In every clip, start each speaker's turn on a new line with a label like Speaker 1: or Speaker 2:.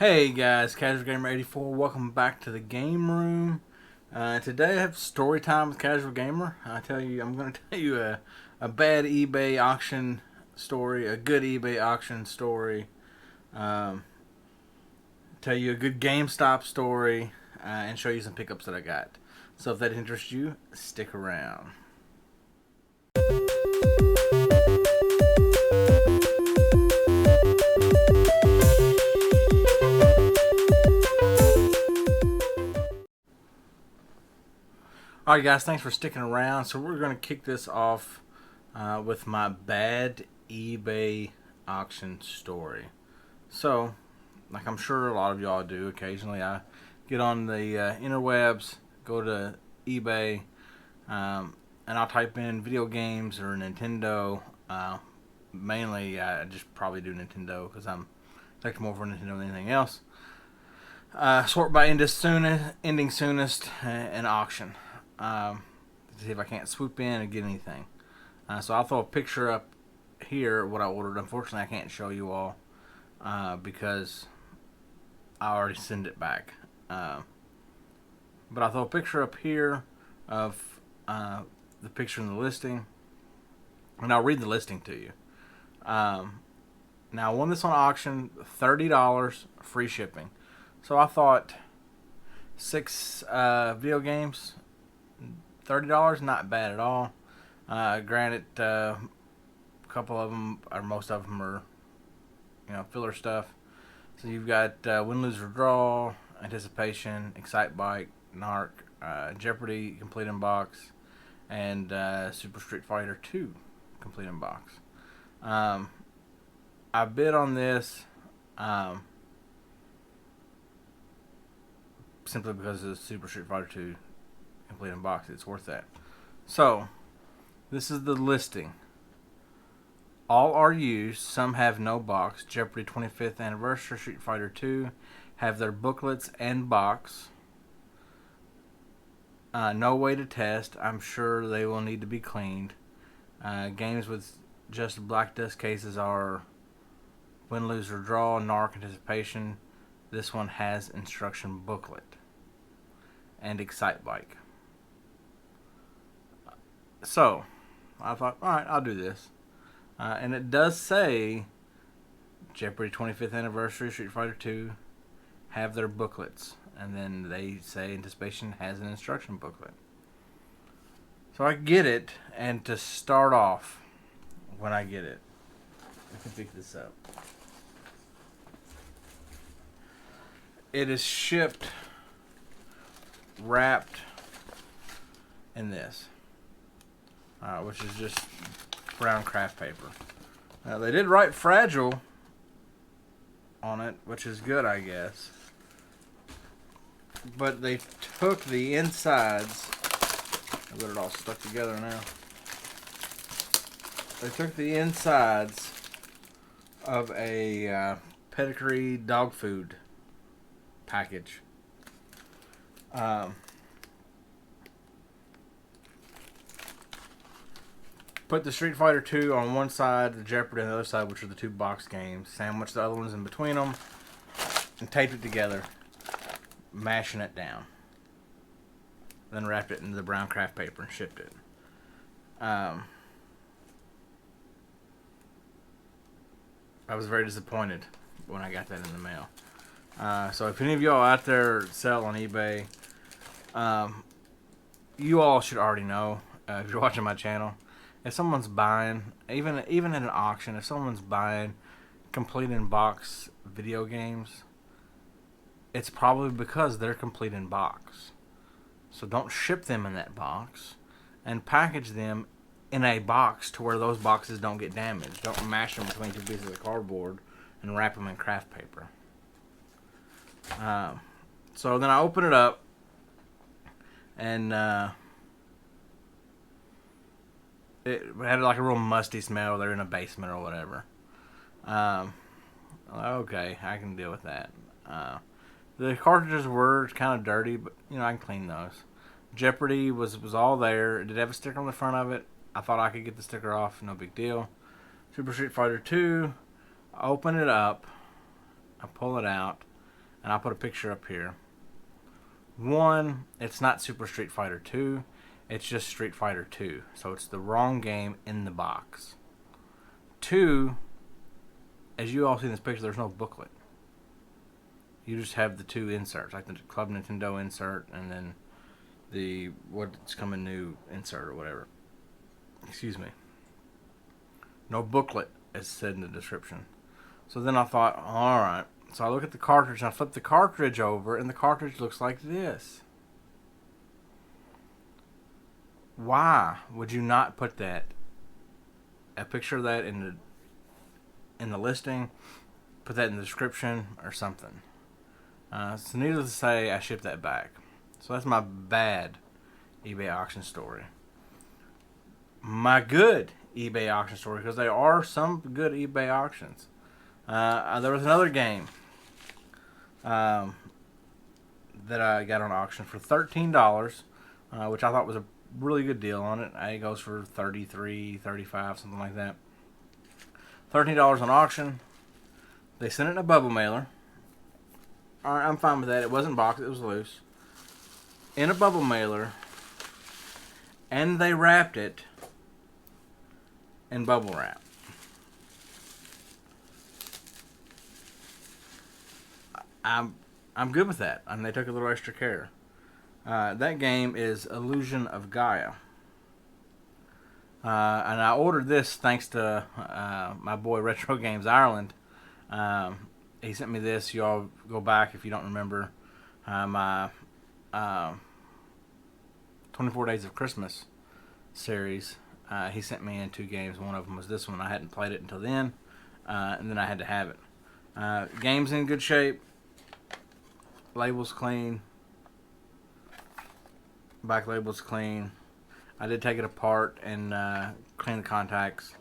Speaker 1: Hey guys, Casual Gamer 84. Welcome back to the game room. Today I have story time with Casual Gamer. I'm going to tell you a bad eBay auction story, a good eBay auction story. Um, Tell you a good GameStop story, and show you some pickups that I got. So if that interests you, stick around. Alright guys, thanks for sticking around. So we're going to kick this off with my bad eBay auction story. So, like I'm sure a lot of y'all do occasionally, I get on the interwebs, go to eBay, and I'll type in video games or Nintendo. Mainly, I just probably do Nintendo because I'm like more for Nintendo than anything else. Sort by ending soonest, and auction. To see if I can't swoop in and get anything. So I'll throw a picture up here of what I ordered. Unfortunately, I can't show you all because I already sent it back. But I'll throw a picture up here of the picture in the listing, and I'll read the listing to you. Now, I won this on auction, $30 free shipping. So I thought 6 video games, $30, not bad at all. Granted, a couple of them, or most of them, are filler stuff. So you've got Win, Lose, or Draw, Anticipation, Excitebike, Narc, Jeopardy Complete in Box, and Super Street Fighter 2 Complete in Box. I bid on this simply because of Super Street Fighter 2 Complete in Box. It's worth that. So, this is the listing. All are used. Some have no box. Jeopardy 25th Anniversary, Street Fighter 2 have their booklets and box. No way to test. I'm sure they will need to be cleaned. Games with just black dust cases are Win, Lose, or Draw, Narc, Anticipation. This one has instruction booklet. And Excitebike. So, I thought, alright, I'll do this. And it does say Jeopardy 25th Anniversary, Street Fighter 2 have their booklets. And then they say Anticipation has an instruction booklet. So I get it, and to start off, when I get it, I can pick this up. It is shipped, wrapped in this, which is just brown craft paper. Now, they did write fragile on it, which is good, I guess. But they took the insides. I've got it all stuck together now. They took the insides of a pedigree dog food package. Put the Street Fighter 2 on one side, the Jeopardy on the other side, which are the two box games. Sandwiched the other ones in between them, and taped it together, mashing it down. Then wrapped it into the brown craft paper and shipped it. I was very disappointed when I got that in the mail. So if any of y'all out there sell on eBay, you all should already know, if you're watching my channel, if someone's buying, even at an auction, if someone's buying complete in box video games, it's probably because they're complete in box. So don't ship them in that box, and package them in a box to where those boxes don't get damaged. Don't mash them between two pieces of cardboard and wrap them in craft paper. So then I open it up, and it had like a real musty smell. They're in a basement or whatever. Okay, I can deal with that. The cartridges were kind of dirty, but I can clean those. Jeopardy was all there. It did have a sticker on the front of it. I thought I could get the sticker off, no big deal. Super Street Fighter 2, I open it up, I pull it out, and I'll put a picture up here. One, it's not Super Street Fighter 2. It's just Street Fighter 2. So it's the wrong game in the box. Two, as you all see in this picture, there's no booklet. You just have the two inserts, like the Club Nintendo insert and then the what's coming new insert or whatever. Excuse me. No booklet, as said in the description. So then I thought, alright. So I look at the cartridge and I flip the cartridge over and the cartridge looks like this. Why would you not put that, a picture of that in the listing, put that in the description or something? So needless to say, I shipped that back. So that's my bad eBay auction story. My good eBay auction story, because there are some good eBay auctions. There was another game that I got on auction for $13, which I thought was a really good deal on it. It goes for $33, $35, something like that. $13 on auction. They sent it in a bubble mailer. Alright, I'm fine with that. It wasn't boxed, it was loose. In a bubble mailer. And they wrapped it in bubble wrap. I'm good with that. I mean, they took a little extra care. That game is Illusion of Gaia. And I ordered this thanks to my boy Retro Games Ireland. He sent me this. You all go back if you don't remember my 24 Days of Christmas series. He sent me in 2 games. One of them was this one. I hadn't played it until then, and then I had to have it. Game's in good shape. Label's clean. Back label's clean. I did take it apart and clean the contacts.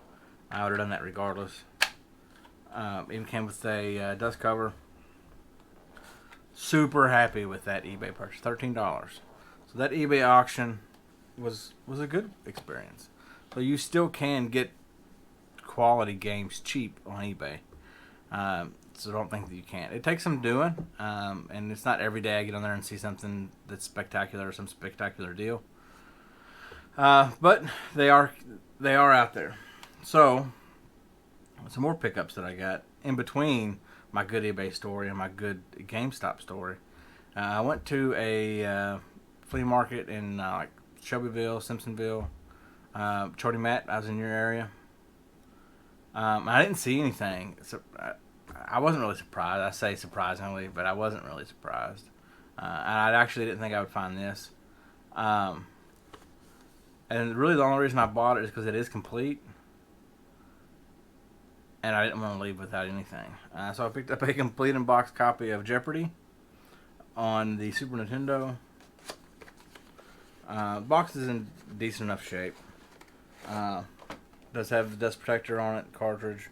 Speaker 1: I would have done that regardless. Even came with a dust cover. Super happy with that eBay purchase. $13. So that eBay auction was a good experience. So you still can get quality games cheap on eBay. So don't think that you can't. It takes some doing, and it's not every day I get on there and see something that's spectacular or some spectacular deal. But they are out there. So some more pickups that I got in between my good eBay story and my good GameStop story. I went to a flea market in like Shelbyville, Simpsonville, Chody Matt. I was in your area. I didn't see anything. So I wasn't really surprised. I say surprisingly, but I wasn't really surprised. And I actually didn't think I would find this. And really the only reason I bought it is because it is complete. And I didn't want to leave without anything. So I picked up a complete in-box copy of Jeopardy on the Super Nintendo. Box is in decent enough shape. Does have the dust protector on it, cartridge,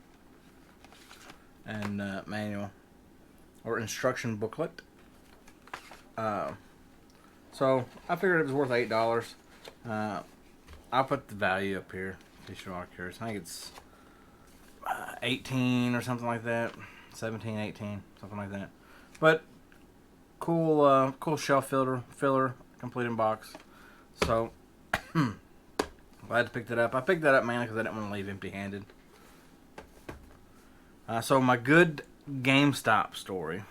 Speaker 1: and manual or instruction booklet. So I figured it was worth $8. I'll put the value up here in case you are curious. I think it's 18 or something like that. 17, 18, something like that. But cool shelf filler, complete in box. So glad to pick that up. I picked that up mainly because I didn't want to leave empty-handed. So my good GameStop story.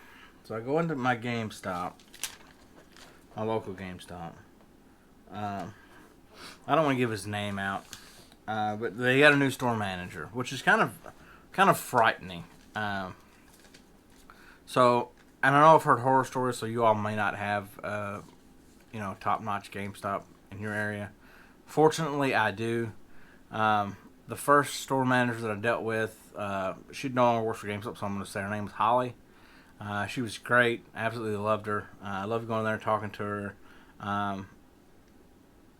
Speaker 1: So I go into my GameStop, my local GameStop. I don't want to give his name out, but they got a new store manager, which is kind of frightening. So, and I know I've heard horror stories, so you all may not have, top-notch GameStop in your area. Fortunately, I do. The first store manager that I dealt with, she no longer works for GameStop, so I'm going to say her name was Holly. She was great. I absolutely loved her. I loved going there and talking to her.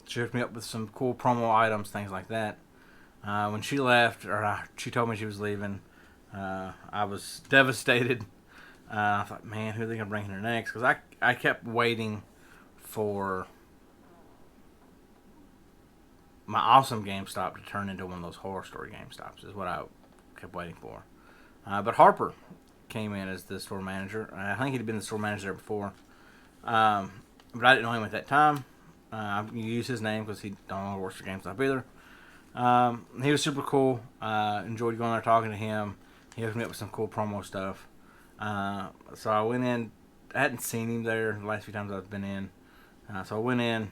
Speaker 1: She hooked me up with some cool promo items, things like that. When she left, or she told me she was leaving, I was devastated. I thought, man, who are they going to bring here next? Because I kept waiting for my awesome GameStop to turn into one of those horror story GameStops, is what I kept waiting for. But Harper came in as the store manager. I think he'd been the store manager there before, but I didn't know him at that time. I use his name because he don't know works for GameStop either. He was super cool. Enjoyed going there talking to him. He hooked me up with some cool promo stuff. So I went in. I hadn't seen him there the last few times I've been in. So I went in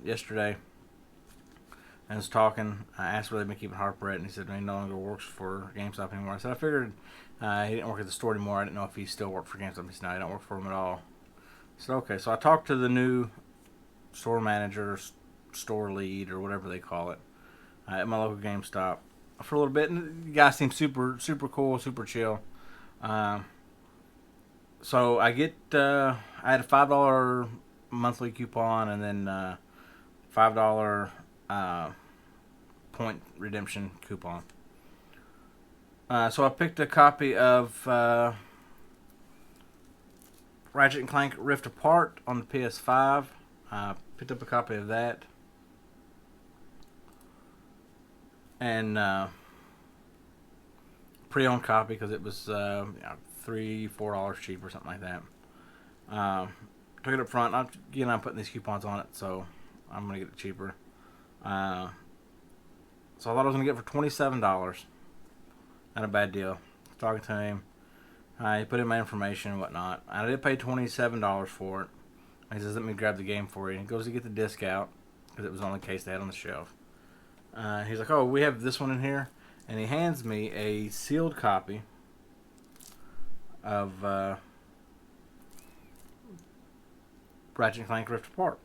Speaker 1: yesterday and was talking. I asked where they've been keeping Harper at, and he said he no longer works for GameStop anymore. I said I figured he didn't work at the store anymore. I didn't know if he still worked for GameStop. He said no, I don't work for him at all. I said okay. So I talked to the new store manager, store lead, or whatever they call it, at my local GameStop for a little bit. And the guy seemed super cool, super chill. So I had a $5 monthly coupon and then $5 point redemption coupon. So I picked a copy of Ratchet and Clank Rift Apart on the PS5. Picked up a copy of that. And pre-owned copy because it was $3-4 cheap or something like that. Took it up front. I'm putting these coupons on it, so I'm gonna get it cheaper. So I thought I was gonna get it for $27. Not a bad deal. Talking to him, he put in my information and whatnot. I did pay $27 for it. He says, "Let me grab the game for you." He goes to get the disc out because it was the only case they had on the shelf. He's like, "Oh, we have this one in here," and he hands me a sealed copy of Ratchet and Clank Rift Apart.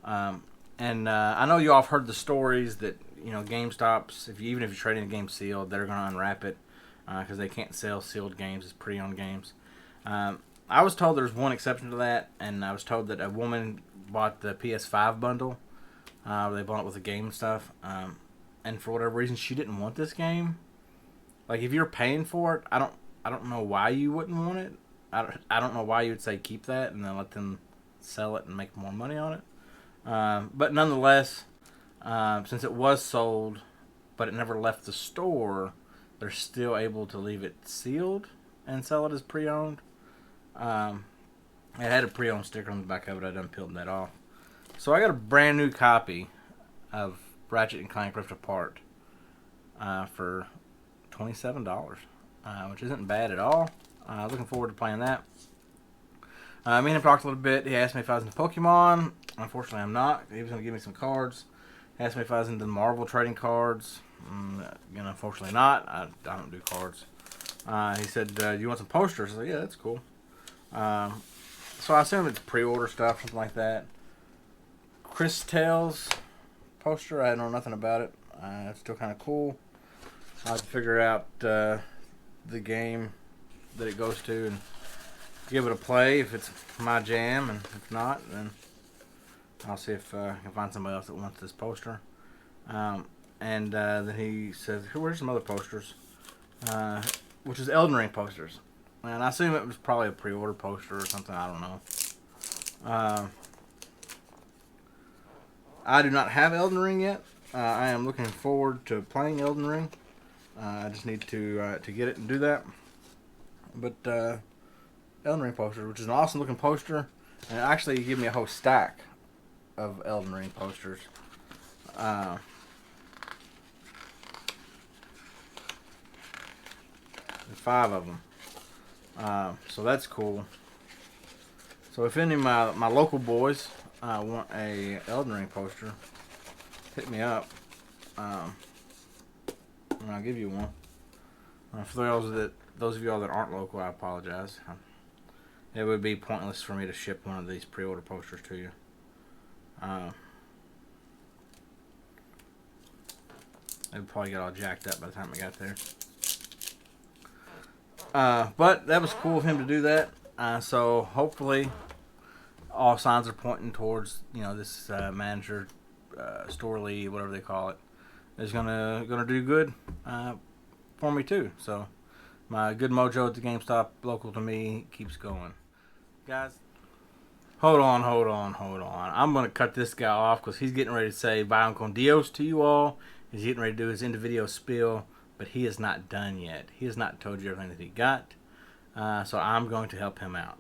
Speaker 1: And I know you all have heard the stories that GameStops, even if you're trading a game sealed, they're going to unwrap it because they can't sell sealed games as pre-owned games. I was told there's one exception to that, and I was told that a woman bought the PS5 bundle. They bought it with the game stuff, and for whatever reason, she didn't want this game. Like, if you're paying for it, I don't know why you wouldn't want it. I don't know why you would say keep that and then let them sell it and make more money on it. But nonetheless, since it was sold, but it never left the store, they're still able to leave it sealed and sell it as pre-owned. It had a pre-owned sticker on the back of it. I done peeled that off. So I got a brand new copy of Ratchet and Clank Rift Apart for $27, which isn't bad at all. Looking forward to playing that. Me and him talked a little bit. He asked me if I was into Pokemon. Unfortunately, I'm not. He was going to give me some cards. He asked me if I was into Marvel trading cards. Unfortunately not. I don't do cards. He said, "Do you want some posters?" I said, "Yeah, that's cool." So I assume it's pre-order stuff, something like that. Chris Tales poster. I know nothing about it. It's still kind of cool. I'll have to figure out the game that it goes to and give it a play if it's my jam, and if not, then I'll see if I can find somebody else that wants this poster. And then he says, "Where's some other posters?" Which is Elden Ring posters. And I assume it was probably a pre-order poster or something. I don't know. I do not have Elden Ring yet. I am looking forward to playing Elden Ring. I just need to get it and do that. But Elden Ring poster, which is an awesome looking poster, and it actually gave me a whole stack of Elden Ring posters. 5 of them. So that's cool. So if any of my local boys want a Elden Ring poster, hit me up. And I'll give you one. For those of y'all that aren't local, I apologize. It would be pointless for me to ship one of these pre-order posters to you. It would probably get all jacked up by the time I got there. But that was cool of him to do that. So hopefully, all signs are pointing towards this manager, store lead, whatever they call it, is gonna do good for me too. So my good mojo at the GameStop local to me keeps going, guys. Hold on. I'm gonna cut this guy off because he's getting ready to say "Bye con Dios" to you all. He's getting ready to do his end of video spiel, but he is not done yet. He has not told you everything that he got. So I'm going to help him out.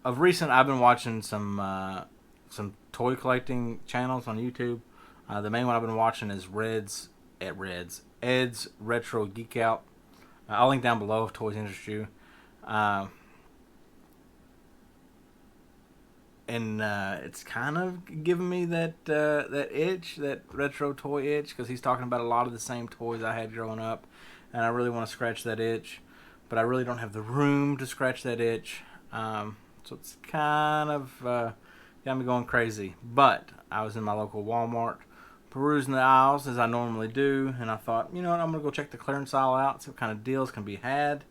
Speaker 1: Of recent, I've been watching some toy collecting channels on YouTube. The main one I've been watching is Ed's Retro Geek Out. I'll link down below if toys interest you. And it's kind of giving me that itch, that retro toy itch, because he's talking about a lot of the same toys I had growing up, and I really want to scratch that itch, but I really don't have the room to scratch that itch. So it's kind of got me going crazy. But I was in my local Walmart, perusing the aisles as I normally do, and I thought, you know what, I'm gonna go check the clearance aisle out, see what kind of deals can be had.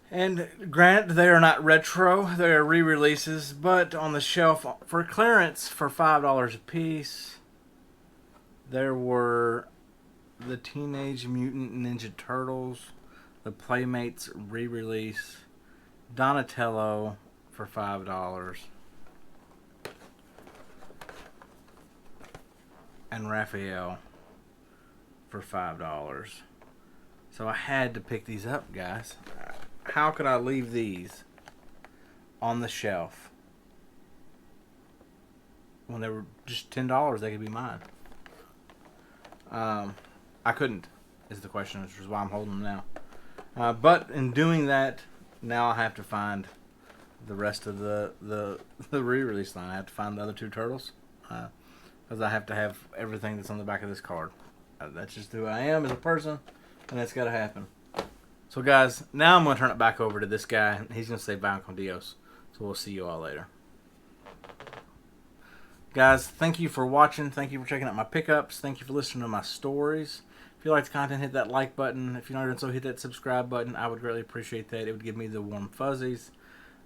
Speaker 1: And granted, they are not retro; they are re-releases. But on the shelf for clearance for $5 a piece, there were the Teenage Mutant Ninja Turtles, the Playmates re-release, Donatello for $5, and Raphael for $5. So I had to pick these up, guys. How could I leave these on the shelf when they were just $10? They could be mine. I couldn't, is the question, which is why I'm holding them now. But in doing that, now I have to find the rest of the re-release line. I have to find the other two turtles, because I have to have everything that's on the back of this card. That's just who I am as a person, and that's got to happen. So guys, now I'm going to turn it back over to this guy. He's going to say bye con Dios. So we'll see you all later. Guys, thank you for watching. Thank you for checking out my pickups. Thank you for listening to my stories. If you like the content, hit that like button. If you're not doing so, hit that subscribe button. I would greatly appreciate that. It would give me the warm fuzzies.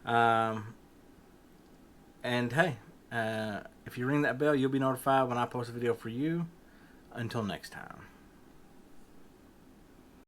Speaker 1: And hey, if you ring that bell, you'll be notified when I post a video for you. Until next time.